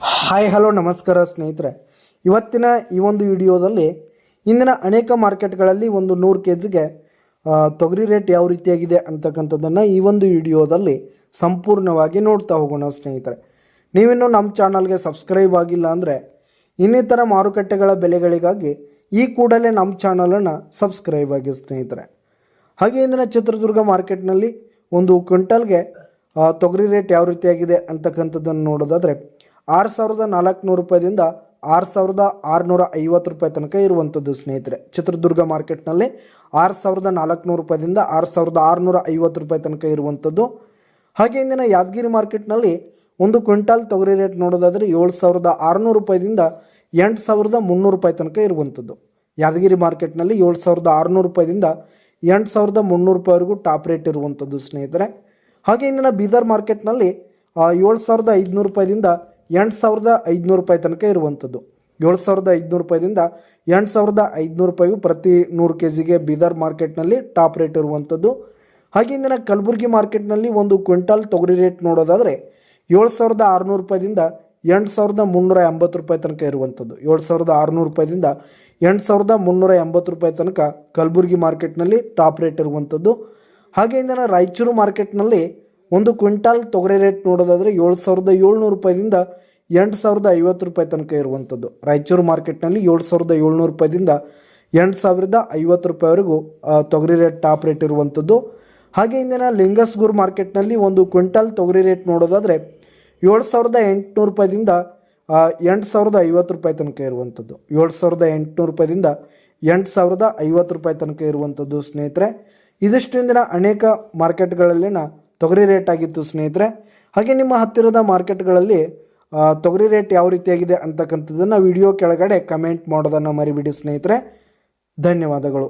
Hi hello ನಮಸ್ಕಾರ ಸ್ನೇಹಿತರೆ. ಇವತ್ತಿನ ಈ ಒಂದು ವಿಡಿಯೋದಲ್ಲಿ ಇಂದಿನ ಅನೇಕ ಮಾರ್ಕೆಟ್ಗಳಲ್ಲಿ ಒಂದು 100 ಕೆಜಿಗೆ ತೊಗರಿ ರೇಟ್ ಯಾವ ರೀತಿಯಾಗಿದೆ ಅಂತಕ್ಕಂಥದ್ದನ್ನು ಈ ಒಂದು ವಿಡಿಯೋದಲ್ಲಿ ಸಂಪೂರ್ಣವಾಗಿ ನೋಡ್ತಾ ಹೋಗೋಣ ಸ್ನೇಹಿತರೆ. ನೀವಿನ್ನೂ ನಮ್ಮ ಚಾನಲ್ಗೆ ಸಬ್ಸ್ಕ್ರೈಬ್ ಆಗಿಲ್ಲ ಅಂದರೆ ಇನ್ನಿತರ ಮಾರುಕಟ್ಟೆಗಳ ಬೆಲೆಗಳಿಗಾಗಿ ಈ ಕೂಡಲೇ ನಮ್ಮ ಚಾನಲನ್ನು ಸಬ್ಸ್ಕ್ರೈಬ್ ಆಗಿ ಸ್ನೇಹಿತರೆ. ಹಾಗೆ ಇಂದಿನ ಚಿತ್ರದುರ್ಗ ಮಾರ್ಕೆಟ್ನಲ್ಲಿ ಒಂದು ಕ್ವಿಂಟಲ್ಗೆ ತೊಗರಿ ರೇಟ್ ಯಾವ ರೀತಿಯಾಗಿದೆ ಅಂತಕ್ಕಂಥದ್ದನ್ನು ನೋಡೋದಾದರೆ 6,400 ರೂಪಾಯಿದಿಂದ 6,650 ರೂಪಾಯಿ ತನಕ ಇರುವಂಥದ್ದು ಸ್ನೇಹಿತರೆ. ಚಿತ್ರದುರ್ಗ ಮಾರ್ಕೆಟ್ನಲ್ಲಿ 6,400 ರೂಪಾಯಿದಿಂದ 6,650 ರೂಪಾಯಿ ತನಕ ಇರುವಂಥದ್ದು. ಹಾಗೆ ಇಂದಿನ ಯಾದಗಿರಿ ಮಾರ್ಕೆಟ್ನಲ್ಲಿ ಒಂದು ಕ್ವಿಂಟಾಲ್ ತೊಗರಿ ರೇಟ್ ನೋಡೋದಾದರೆ 7,600 ರೂಪಾಯಿದಿಂದ 8,300 ರೂಪಾಯಿ ತನಕ ಇರುವಂಥದ್ದು. ಯಾದಗಿರಿ ಮಾರ್ಕೆಟ್ನಲ್ಲಿ 7,600 ರೂಪಾಯಿದಿಂದ 8,300 ರೂಪಾಯಿವರೆಗೂ ಟಾಪ್ ರೇಟ್ ಇರುವಂಥದ್ದು ಸ್ನೇಹಿತರೆ. ಹಾಗೆ ಇಂದಿನ ಬೀದರ್ ಮಾರ್ಕೆಟ್ನಲ್ಲಿ 7,500 ರೂಪಾಯಿದಿಂದ 8,500 ರೂಪಾಯಿ ತನಕ ಇರುವಂಥದ್ದು. 7,500 ರೂಪಾಯಿದಿಂದ 8,500 ರೂಪಾಯಿಗೂ ಪ್ರತಿ 100 ಕೆಜಿಗೆ ಬೀದರ್ ಮಾರ್ಕೆಟ್ನಲ್ಲಿ ಟಾಪ್ ರೇಟ್ ಇರುವಂಥದ್ದು. ಹಾಗೆ ಇಂದಿನ ಕಲಬುರಗಿ ಮಾರ್ಕೆಟ್ನಲ್ಲಿ ಒಂದು ಕ್ವಿಂಟಾಲ್ ತೊಗರಿ ರೇಟ್ ನೋಡೋದಾದರೆ 7,600 ರೂಪಾಯಿದಿಂದ 8,380 ರೂಪಾಯಿ ತನಕ ಇರುವಂಥದ್ದು. 7,600 ರೂಪಾಯಿದಿಂದ 8,380 ರೂಪಾಯಿ ತನಕ ಕಲಬುರಗಿ ಮಾರ್ಕೆಟ್ನಲ್ಲಿ ಟಾಪ್ ರೇಟ್ ಇರುವಂಥದ್ದು. ಹಾಗೆ ಇಂದಿನ ರಾಯಚೂರು ಮಾರ್ಕೆಟ್ನಲ್ಲಿ ಒಂದು ಕ್ವಿಂಟಾಲ್ ತೊಗರಿ ರೇಟ್ ನೋಡೋದಾದರೆ 7,700 ರೂಪಾಯಿದಿಂದ 8,050 ರೂಪಾಯಿ ತನಕ ಇರುವಂಥದ್ದು. ರಾಯಚೂರು ಮಾರ್ಕೆಟ್ನಲ್ಲಿ 7,700 ರೂಪಾಯಿದಿಂದ 8,050 ರೂಪಾಯಿವರೆಗೂ ತೊಗರಿ ರೇಟ್ ಟಾಪ್ ರೇಟ್ ಇರುವಂಥದ್ದು. ಹಾಗೆ ಇಂದಿನ ಲಿಂಗಸ್ಗೂರು ಮಾರ್ಕೆಟ್ನಲ್ಲಿ ಒಂದು ಕ್ವಿಂಟಾಲ್ ತೊಗರಿ ರೇಟ್ ನೋಡೋದಾದರೆ 7,800 ರೂಪಾಯಿದಿಂದ 8,050 ರೂಪಾಯಿ ತನಕ ಇರುವಂಥದ್ದು. 7,800 ರೂಪಾಯಿದಿಂದ 8,050 ರೂಪಾಯಿ ತನಕ ಇರುವಂಥದ್ದು ಸ್ನೇಹಿತರೆ. ಇದಿಷ್ಟು ಇಂದಿನ ಅನೇಕ ಮಾರ್ಕೆಟ್ಗಳಲ್ಲಿನ ತೊಗರಿ ರೇಟ್ ಆಗಿತ್ತು ಸ್ನೇಹಿತರೆ. ಹಾಗೆ ನಿಮ್ಮ ಹತ್ತಿರದ ಮಾರ್ಕೆಟ್ಗಳಲ್ಲಿ ತೊಗರಿ ರೇಟ್ ಯಾವ ರೀತಿಯಾಗಿದೆ ಅಂತಕ್ಕಂಥದ್ದನ್ನು ವಿಡಿಯೋ ಕೆಳಗಡೆ ಕಮೆಂಟ್ ಮಾಡೋದನ್ನು ಮರಿಬಿಡಿ ಸ್ನೇಹಿತರೆ. ಧನ್ಯವಾದಗಳು.